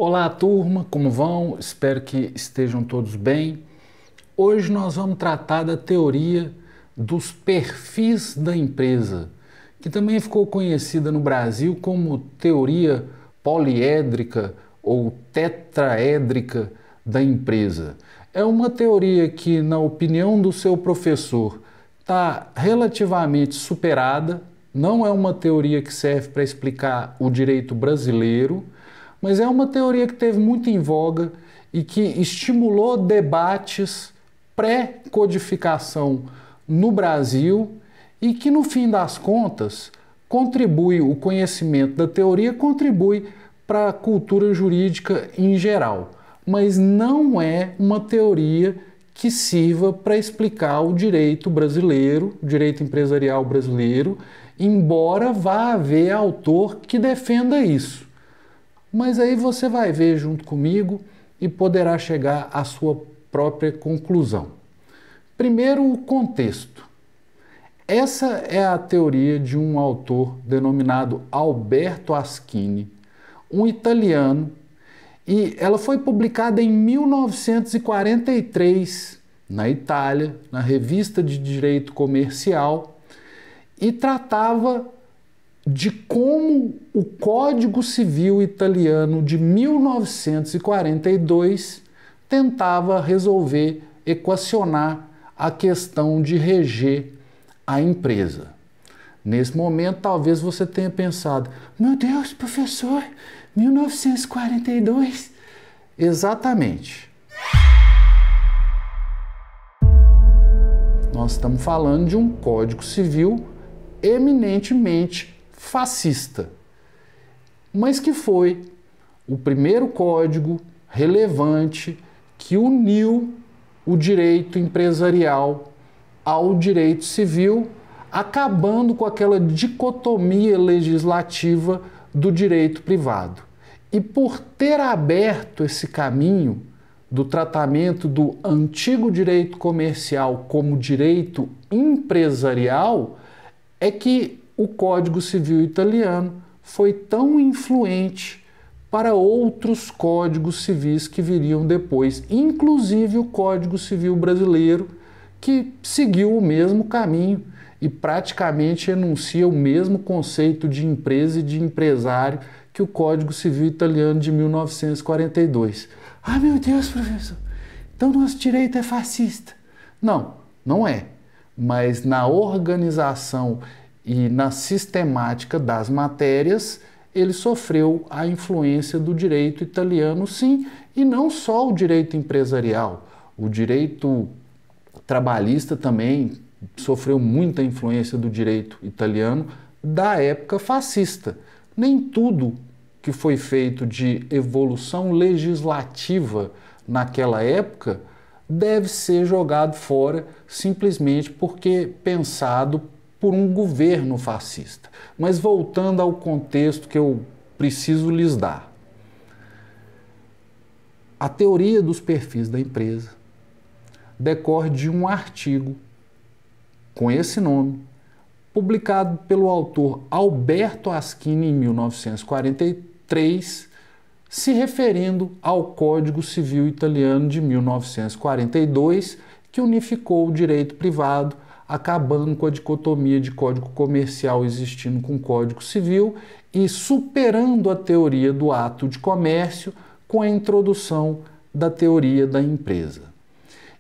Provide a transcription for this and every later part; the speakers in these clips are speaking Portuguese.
Olá, turma, como vão? Espero que estejam todos bem. Hoje nós vamos tratar da teoria dos perfis da empresa, que também ficou conhecida no Brasil como teoria poliédrica ou tetraédrica da empresa. É uma teoria que, na opinião do seu professor, está relativamente superada, não é uma teoria que serve para explicar o direito brasileiro, mas é uma teoria que teve muito em voga e que estimulou debates pré-codificação no Brasil e que, no fim das contas, o conhecimento da teoria contribui para a cultura jurídica em geral, mas não é uma teoria que sirva para explicar o direito brasileiro, o direito empresarial brasileiro, embora vá haver autor que defenda isso. Mas aí você vai ver junto comigo e poderá chegar à sua própria conclusão. Primeiro, o contexto. Essa é a teoria de um autor denominado Alberto Aschini, um italiano, e ela foi publicada em 1943 na Itália, na Revista de Direito Comercial, e tratava de como o Código Civil italiano de 1942 tentava equacionar a questão de reger a empresa. Nesse momento, talvez você tenha pensado, meu Deus, professor, 1942? Exatamente. Nós estamos falando de um Código Civil eminentemente fascista, mas que foi o primeiro código relevante que uniu o direito empresarial ao direito civil, acabando com aquela dicotomia legislativa do direito privado. E por ter aberto esse caminho do tratamento do antigo direito comercial como direito empresarial, é que o Código Civil italiano foi tão influente para outros códigos civis que viriam depois, inclusive o Código Civil brasileiro, que seguiu o mesmo caminho e praticamente enuncia o mesmo conceito de empresa e de empresário que o Código Civil italiano de 1942. Ah, meu Deus, professor, então nosso direito é fascista. Não, não é. Mas na organização e na sistemática das matérias, ele sofreu a influência do direito italiano, sim, e não só o direito empresarial. O direito trabalhista também sofreu muita influência do direito italiano da época fascista. Nem tudo que foi feito de evolução legislativa naquela época deve ser jogado fora simplesmente porque pensado por um governo fascista. Mas voltando ao contexto que eu preciso lhes dar. A teoria dos perfis da empresa decorre de um artigo com esse nome, publicado pelo autor Alberto Aschini em 1943, se referindo ao Código Civil italiano de 1942, que unificou o direito privado, acabando com a dicotomia de código comercial existindo com o Código Civil e superando a teoria do ato de comércio com a introdução da teoria da empresa.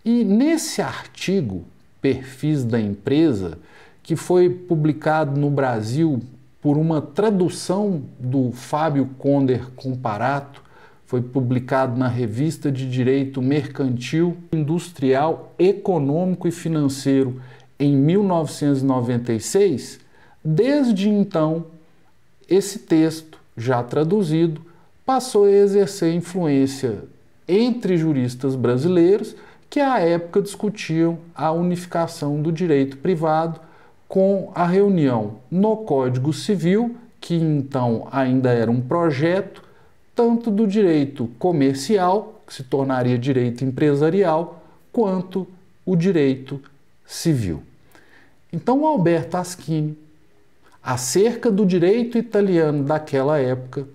E nesse artigo, Perfis da Empresa, que foi publicado no Brasil por uma tradução do Fábio Conder Comparato, foi publicado na Revista de Direito Mercantil, Industrial, Econômico e Financeiro em 1996, desde então, esse texto, já traduzido, passou a exercer influência entre juristas brasileiros que à época discutiam a unificação do direito privado com a reunião no Código Civil, que então ainda era um projeto, tanto do direito comercial, que se tornaria direito empresarial, quanto o direito civil. Então, Alberto Aschini, acerca do direito italiano daquela época,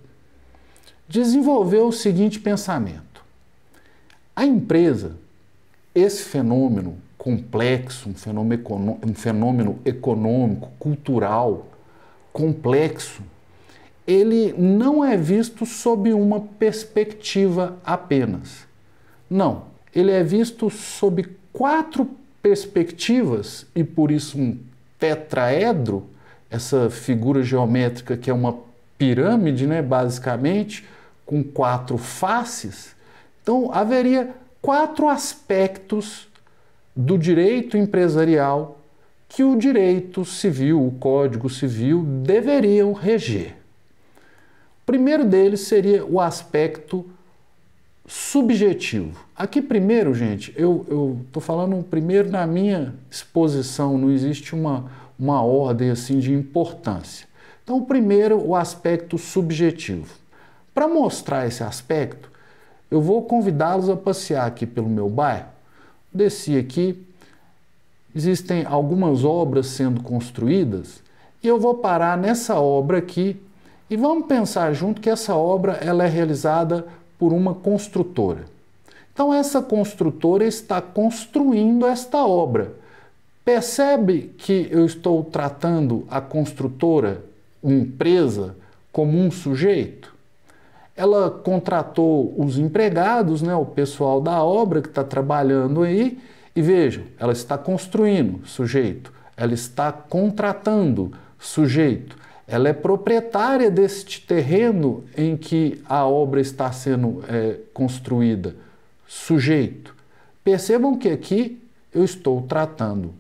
desenvolveu o seguinte pensamento: a empresa, esse fenômeno complexo, um fenômeno econômico, cultural, complexo, ele não é visto sob uma perspectiva apenas. Não, ele é visto sob 4 perspectivas e por isso um tetraedro, essa figura geométrica que é uma pirâmide, né, basicamente, com 4 faces. Então, haveria 4 aspectos do direito empresarial que o direito civil, o Código Civil, deveriam reger. O primeiro deles seria o aspecto subjetivo. Aqui primeiro, gente, eu estou falando primeiro na minha exposição, não existe uma ordem assim de importância. Então, primeiro, o aspecto subjetivo. Para mostrar esse aspecto, eu vou convidá-los a passear aqui pelo meu bairro. Desci aqui, existem algumas obras sendo construídas e eu vou parar nessa obra aqui e vamos pensar junto que essa obra ela é realizada por uma construtora. Então essa construtora está construindo esta obra. Percebe que eu estou tratando a construtora, uma empresa, como um sujeito? Ela contratou os empregados, né, o pessoal da obra que está trabalhando aí, e vejam, ela está construindo, sujeito. Ela está contratando, sujeito. Ela é proprietária deste terreno em que a obra está sendo construída, sujeito. Percebam que aqui eu estou tratando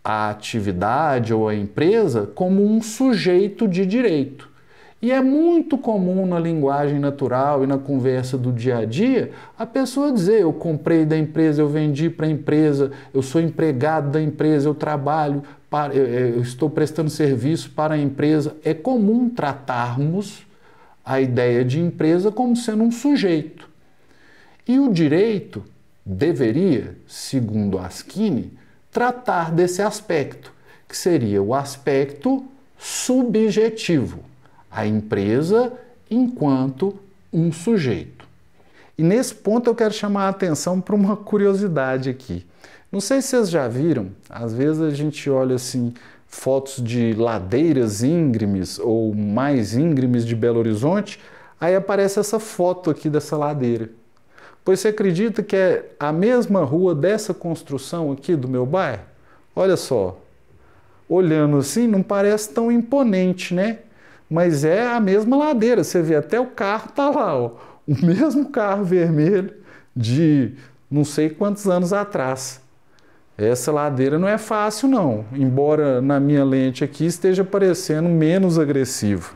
a atividade ou a empresa como um sujeito de direito. E é muito comum na linguagem natural e na conversa do dia a dia a pessoa dizer: eu comprei da empresa, eu vendi para a empresa, eu sou empregado da empresa, eu trabalho, eu estou prestando serviço para a empresa. É comum tratarmos a ideia de empresa como sendo um sujeito. E o direito deveria, segundo Askine, tratar desse aspecto, que seria o aspecto subjetivo. A empresa enquanto um sujeito. E nesse ponto eu quero chamar a atenção para uma curiosidade aqui. Não sei se vocês já viram, às vezes a gente olha assim, fotos de ladeiras íngremes ou mais íngremes de Belo Horizonte, aí aparece essa foto aqui dessa ladeira. Pois você acredita que é a mesma rua dessa construção aqui do meu bairro? Olha só, olhando assim não parece tão imponente, né? Mas é a mesma ladeira, você vê até o carro está lá, ó, o mesmo carro vermelho de não sei quantos anos atrás. Essa ladeira não é fácil não, embora na minha lente aqui esteja parecendo menos agressivo.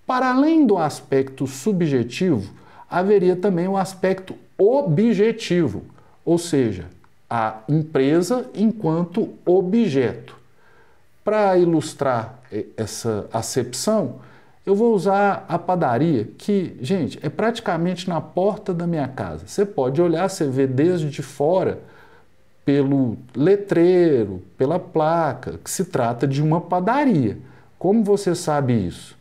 Para além do aspecto subjetivo, haveria também o aspecto objetivo, ou seja, a empresa enquanto objeto. Para ilustrar essa acepção, eu vou usar a padaria, que, gente, é praticamente na porta da minha casa. Você pode olhar, você vê desde fora, pelo letreiro, pela placa, que se trata de uma padaria. Como você sabe isso?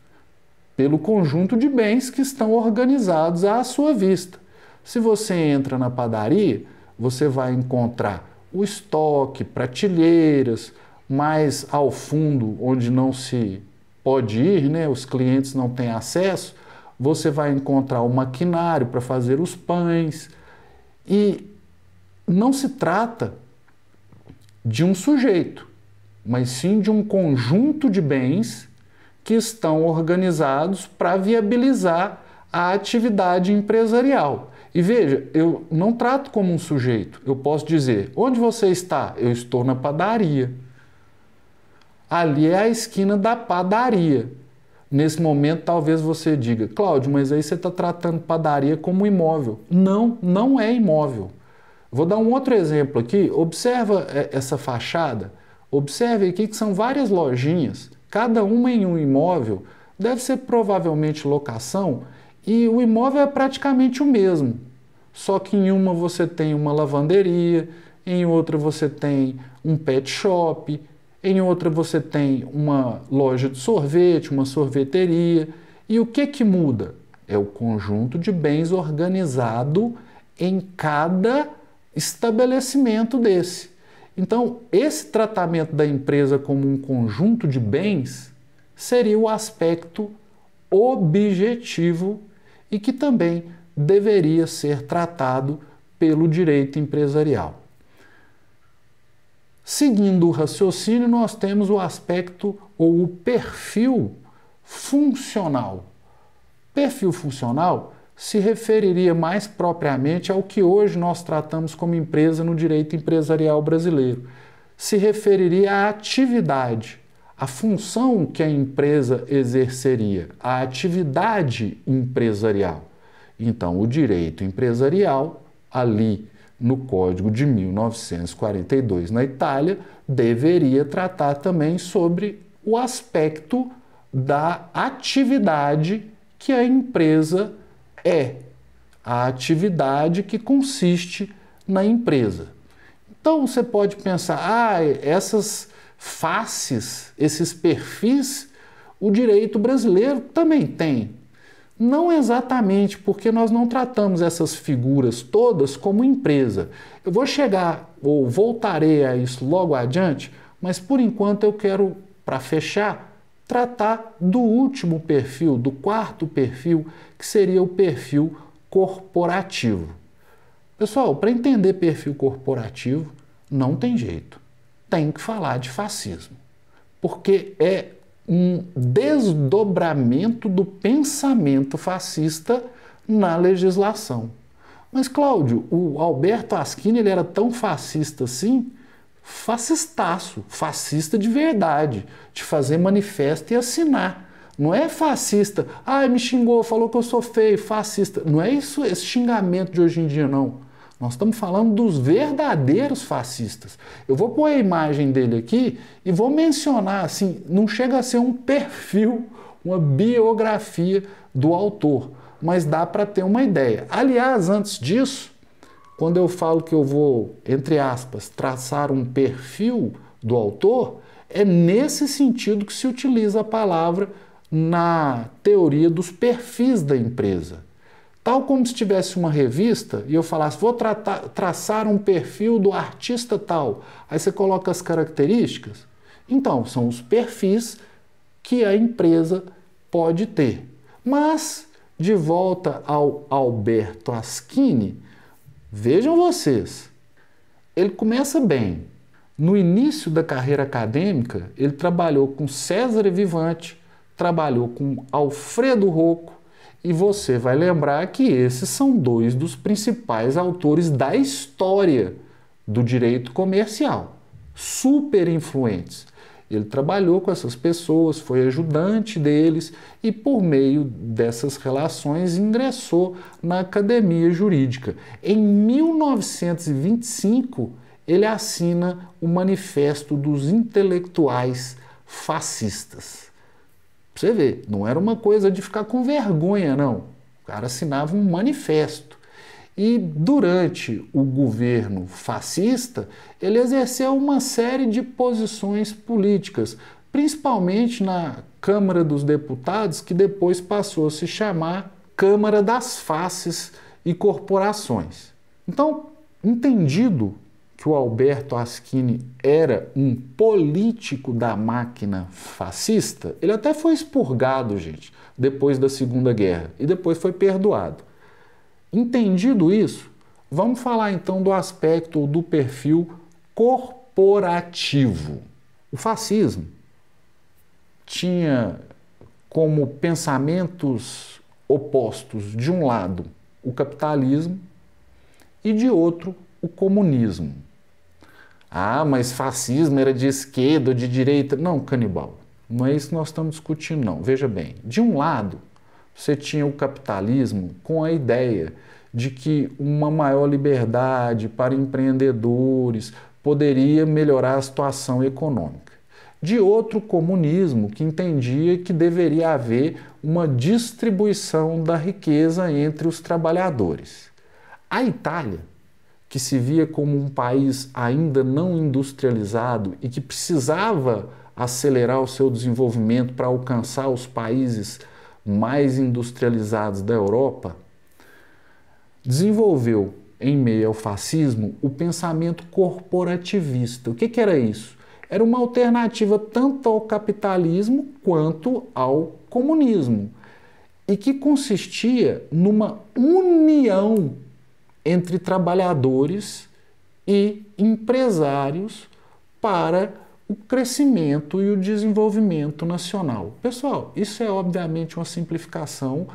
Pelo conjunto de bens que estão organizados à sua vista. Se você entra na padaria, você vai encontrar o estoque, prateleiras, mais ao fundo, onde não se pode ir, né, os clientes não têm acesso, você vai encontrar o maquinário para fazer os pães. E não se trata de um sujeito, mas sim de um conjunto de bens que estão organizados para viabilizar a atividade empresarial. E veja, eu não trato como um sujeito. Eu posso dizer: onde você está? Eu estou na padaria. Ali é a esquina da padaria. Nesse momento, talvez você diga: Cláudio, mas aí você está tratando padaria como imóvel. Não, não é imóvel. Vou dar um outro exemplo aqui. Observa essa fachada. Observe aqui que são várias lojinhas, cada uma em um imóvel. Deve ser provavelmente locação, e o imóvel é praticamente o mesmo. Só que em uma você tem uma lavanderia, em outra você tem um pet shop, em outra você tem uma loja de sorvete, uma sorveteria, E o que muda? É o conjunto de bens organizado em cada estabelecimento desse. Então, esse tratamento da empresa como um conjunto de bens seria o aspecto objetivo e que também deveria ser tratado pelo direito empresarial. Seguindo o raciocínio, nós temos o aspecto ou o perfil funcional. Perfil funcional se referiria mais propriamente ao que hoje nós tratamos como empresa no direito empresarial brasileiro. Se referiria à atividade, à função que a empresa exerceria, à atividade empresarial. Então, o direito empresarial, ali no Código de 1942 na Itália, deveria tratar também sobre o aspecto da atividade que a empresa é, a atividade que consiste na empresa. Então você pode pensar, essas faces, esses perfis, o direito brasileiro também tem. Não exatamente, porque nós não tratamos essas figuras todas como empresa. Eu vou chegar, ou voltarei a isso logo adiante, mas por enquanto eu quero, para fechar, tratar do último perfil, do quarto perfil, que seria o perfil corporativo. Pessoal, para entender perfil corporativo, não tem jeito. Tem que falar de fascismo, porque é um desdobramento do pensamento fascista na legislação. Mas, Cláudio, o Alberto Aschini ele era tão fascista assim? Fascistaço, fascista de verdade, de fazer manifesto e assinar. Não é fascista, me xingou, falou que eu sou feio, fascista. Não é isso, esse xingamento de hoje em dia, não. Nós estamos falando dos verdadeiros fascistas. Eu vou pôr a imagem dele aqui e vou mencionar, assim, não chega a ser um perfil, uma biografia do autor, mas dá para ter uma ideia. Aliás, antes disso, quando eu falo que eu vou, entre aspas, traçar um perfil do autor, é nesse sentido que se utiliza a palavra na teoria dos perfis da empresa. Tal como se tivesse uma revista e eu falasse, vou traçar um perfil do artista tal. Aí você coloca as características. Então, são os perfis que a empresa pode ter. Mas, de volta ao Alberto Aschini, vejam vocês, ele começa bem. No início da carreira acadêmica, ele trabalhou com César Vivante, trabalhou com Alfredo Rocco, e você vai lembrar que esses são dois dos principais autores da história do direito comercial, super influentes. Ele trabalhou com essas pessoas, foi ajudante deles e, por meio dessas relações, ingressou na academia jurídica. Em 1925, ele assina o Manifesto dos Intelectuais Fascistas. Pra você ver, não era uma coisa de ficar com vergonha, não. O cara assinava um manifesto. E durante o governo fascista, ele exerceu uma série de posições políticas, principalmente na Câmara dos Deputados, que depois passou a se chamar Câmara das Faces e Corporações. Então, entendido que o Alberto Aschini era um político da máquina fascista, ele até foi expurgado, gente, depois da Segunda Guerra, e depois foi perdoado. Entendido isso, vamos falar então do aspecto do perfil corporativo. O fascismo tinha como pensamentos opostos, de um lado, o capitalismo e de outro, o comunismo. Mas fascismo era de esquerda ou de direita? Não, canibal. Não é isso que nós estamos discutindo, não. Veja bem, de um lado, você tinha o capitalismo com a ideia de que uma maior liberdade para empreendedores poderia melhorar a situação econômica. De outro, o comunismo, que entendia que deveria haver uma distribuição da riqueza entre os trabalhadores. A Itália, que se via como um país ainda não industrializado e que precisava acelerar o seu desenvolvimento para alcançar os países mais industrializados da Europa, desenvolveu, em meio ao fascismo, o pensamento corporativista. O que era isso? Era uma alternativa tanto ao capitalismo quanto ao comunismo, e que consistia numa união entre trabalhadores e empresários para o crescimento e o desenvolvimento nacional. Pessoal, isso é obviamente uma simplificação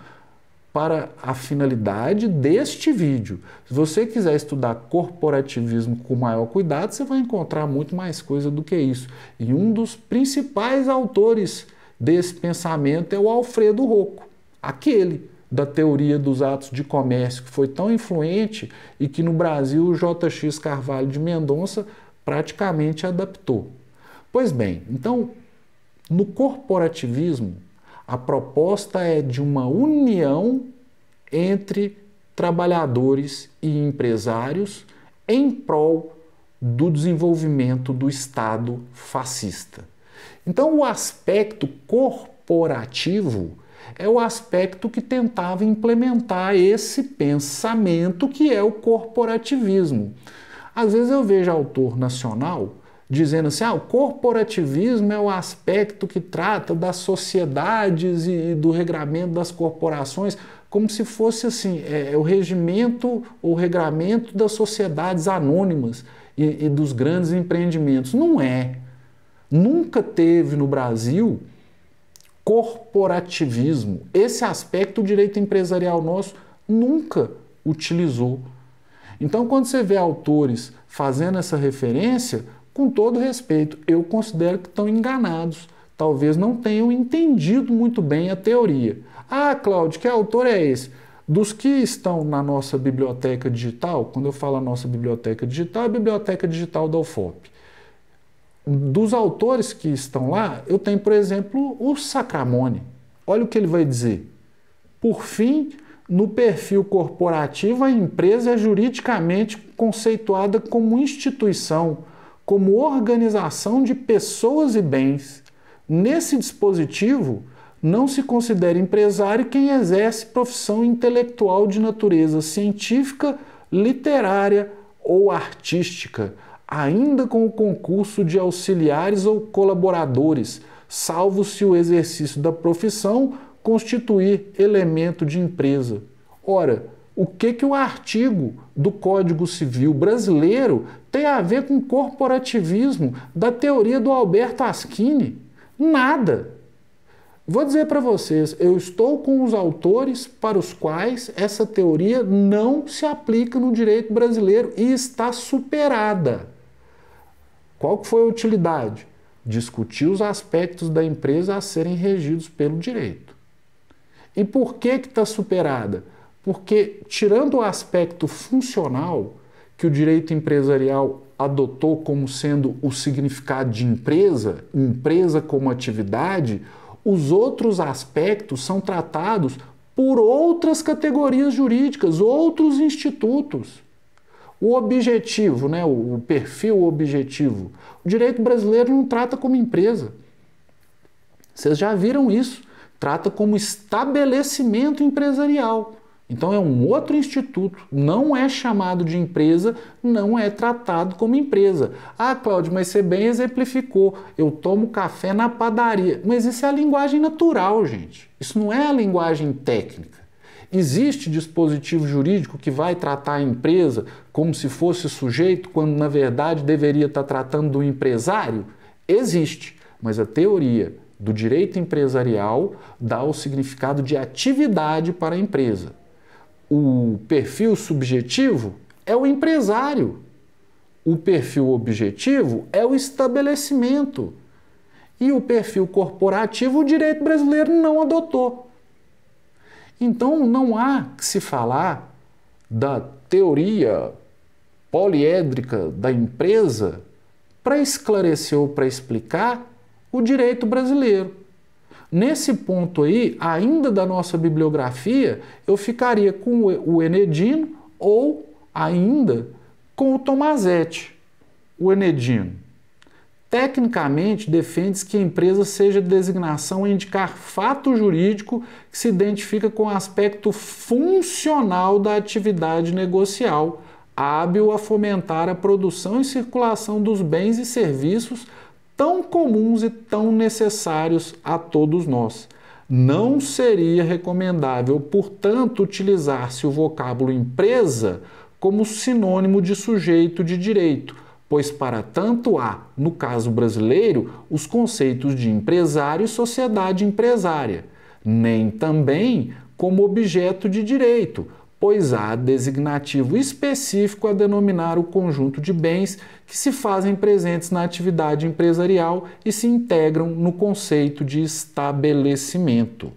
para a finalidade deste vídeo. Se você quiser estudar corporativismo com maior cuidado, você vai encontrar muito mais coisa do que isso. E um dos principais autores desse pensamento é o Alfredo Rocco, aquele da teoria dos atos de comércio, que foi tão influente e que no Brasil o J.X. Carvalho de Mendonça praticamente adaptou. Pois bem, então, no corporativismo, a proposta é de uma união entre trabalhadores e empresários em prol do desenvolvimento do Estado fascista. Então, o aspecto corporativo é o aspecto que tentava implementar esse pensamento que é o corporativismo. Às vezes eu vejo autor nacional dizendo assim, o corporativismo é o aspecto que trata das sociedades e do regramento das corporações, como se fosse assim, o regimento ou regramento das sociedades anônimas e dos grandes empreendimentos. Não é. Nunca teve no Brasil corporativismo. Esse aspecto o direito empresarial nosso nunca utilizou. Então, quando você vê autores fazendo essa referência, com todo respeito, eu considero que estão enganados. Talvez não tenham entendido muito bem a teoria. Cláudio, que autor é esse? Dos que estão na nossa biblioteca digital, quando eu falo a nossa biblioteca digital, é a biblioteca digital da UFOP. Dos autores que estão lá, eu tenho, por exemplo, o Sacramone. Olha o que ele vai dizer. Por fim, no perfil corporativo, a empresa é juridicamente conceituada como instituição, como organização de pessoas e bens. Nesse dispositivo, não se considera empresário quem exerce profissão intelectual de natureza científica, literária ou artística, ainda com o concurso de auxiliares ou colaboradores, salvo se o exercício da profissão constituir elemento de empresa. Ora, o que o artigo do Código Civil brasileiro tem a ver com corporativismo da teoria do Alberto Asquini? Nada. Vou dizer para vocês, eu estou com os autores para os quais essa teoria não se aplica no direito brasileiro e está superada. Qual foi a utilidade? Discutir os aspectos da empresa a serem regidos pelo direito. E por que está superada? Porque, tirando o aspecto funcional, que o direito empresarial adotou como sendo o significado de empresa, empresa como atividade, os outros aspectos são tratados por outras categorias jurídicas, outros institutos. O objetivo, o perfil objetivo, o direito brasileiro não trata como empresa. Vocês já viram isso. Trata como estabelecimento empresarial. Então é um outro instituto, não é chamado de empresa, não é tratado como empresa. Cláudio, mas você bem exemplificou, eu tomo café na padaria. Mas isso é a linguagem natural, gente. Isso não é a linguagem técnica. Existe dispositivo jurídico que vai tratar a empresa como se fosse sujeito, quando na verdade deveria estar tratando do empresário? Existe, mas a teoria do direito empresarial dá o significado de atividade para a empresa. O perfil subjetivo é o empresário. O perfil objetivo é o estabelecimento. E o perfil corporativo o direito brasileiro não adotou. Então não há que se falar da teoria poliédrica da empresa para esclarecer ou para explicar o direito brasileiro. Nesse ponto aí, ainda da nossa bibliografia, eu ficaria com o Enedino ou ainda com o Tomazetti. O Enedino Tecnicamente, defende-se que a empresa seja designação a indicar fato jurídico que se identifica com o aspecto funcional da atividade negocial, hábil a fomentar a produção e circulação dos bens e serviços tão comuns e tão necessários a todos nós. Não seria recomendável, portanto, utilizar-se o vocábulo empresa como sinônimo de sujeito de direito, pois para tanto há, no caso brasileiro, os conceitos de empresário e sociedade empresária, nem também como objeto de direito, pois há designativo específico a denominar o conjunto de bens que se fazem presentes na atividade empresarial e se integram no conceito de estabelecimento.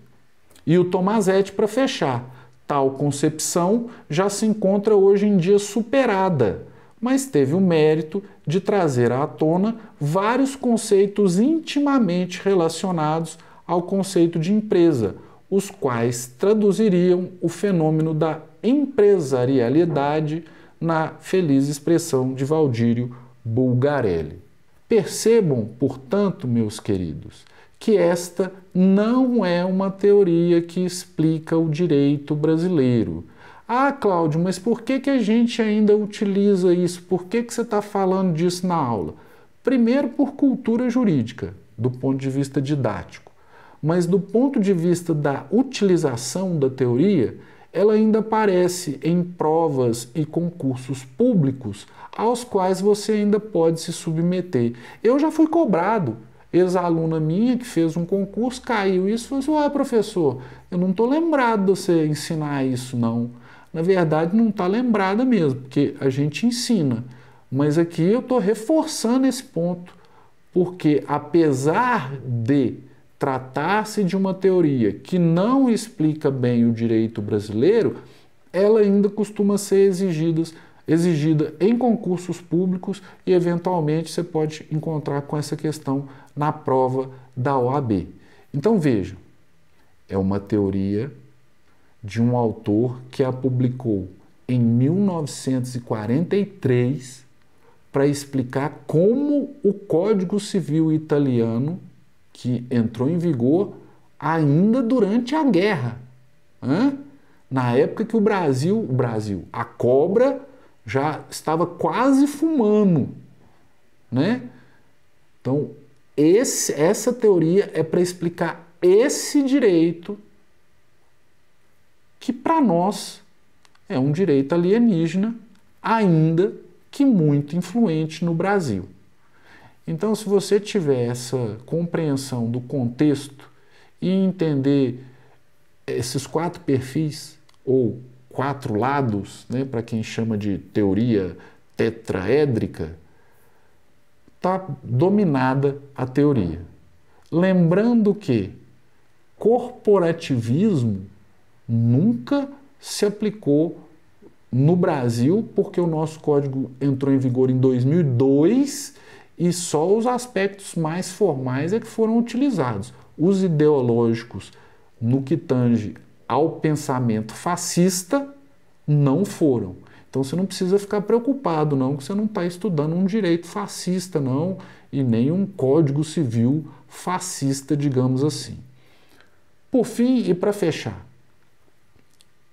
E o Tomasetti, para fechar, tal concepção já se encontra hoje em dia superada, mas teve o mérito de trazer à tona vários conceitos intimamente relacionados ao conceito de empresa, os quais traduziriam o fenômeno da empresarialidade na feliz expressão de Valdírio Bulgarelli. Percebam, portanto, meus queridos, que esta não é uma teoria que explica o direito brasileiro. Ah, Cláudio, mas por que a gente ainda utiliza isso? Por que você está falando disso na aula? Primeiro, por cultura jurídica, do ponto de vista didático. Mas do ponto de vista da utilização da teoria, ela ainda aparece em provas e concursos públicos aos quais você ainda pode se submeter. Eu já fui cobrado. Ex-aluna minha que fez um concurso, caiu isso e falou assim: "Ué, professor, eu não estou lembrado de você ensinar isso, não." Na verdade, não está lembrada mesmo, porque a gente ensina. Mas aqui eu estou reforçando esse ponto, porque apesar de tratar-se de uma teoria que não explica bem o direito brasileiro, ela ainda costuma ser exigida em concursos públicos e, eventualmente, você pode encontrar com essa questão na prova da OAB. Então, vejam, é uma teoria de um autor que a publicou em 1943 para explicar como o Código Civil italiano, que entrou em vigor ainda durante a guerra, na época que a cobra já estava quase fumando, né? Então, essa teoria é para explicar esse direito que para nós é um direito alienígena, ainda que muito influente no Brasil. Então, se você tiver essa compreensão do contexto e entender esses 4 perfis, ou 4 lados, né, para quem chama de teoria tetraédrica, está dominada a teoria. Lembrando que corporativismo nunca se aplicou no Brasil, porque o nosso código entrou em vigor em 2002 e só os aspectos mais formais é que foram utilizados. Os ideológicos, no que tange ao pensamento fascista, não foram. Então você não precisa ficar preocupado, não, que você não está estudando um direito fascista, não, e nem um código civil fascista, digamos assim. Por fim, e para fechar,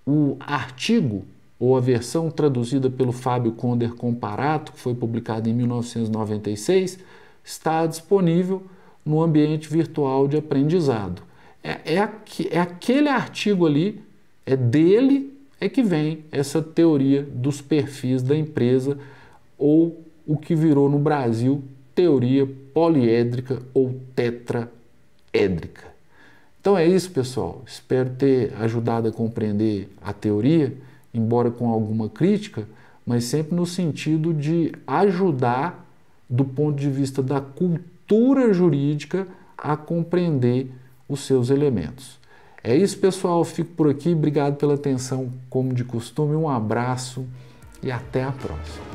o artigo, ou a versão traduzida pelo Fábio Conder Comparato, que foi publicado em 1996, está disponível no ambiente virtual de aprendizado. É aquele artigo ali, dele que vem essa teoria dos perfis da empresa, ou o que virou no Brasil teoria poliédrica ou tetraédrica. Então é isso, pessoal. Espero ter ajudado a compreender a teoria, embora com alguma crítica, mas sempre no sentido de ajudar, do ponto de vista da cultura jurídica, a compreender os seus elementos. É isso, pessoal. Fico por aqui. Obrigado pela atenção, como de costume. Um abraço e até a próxima.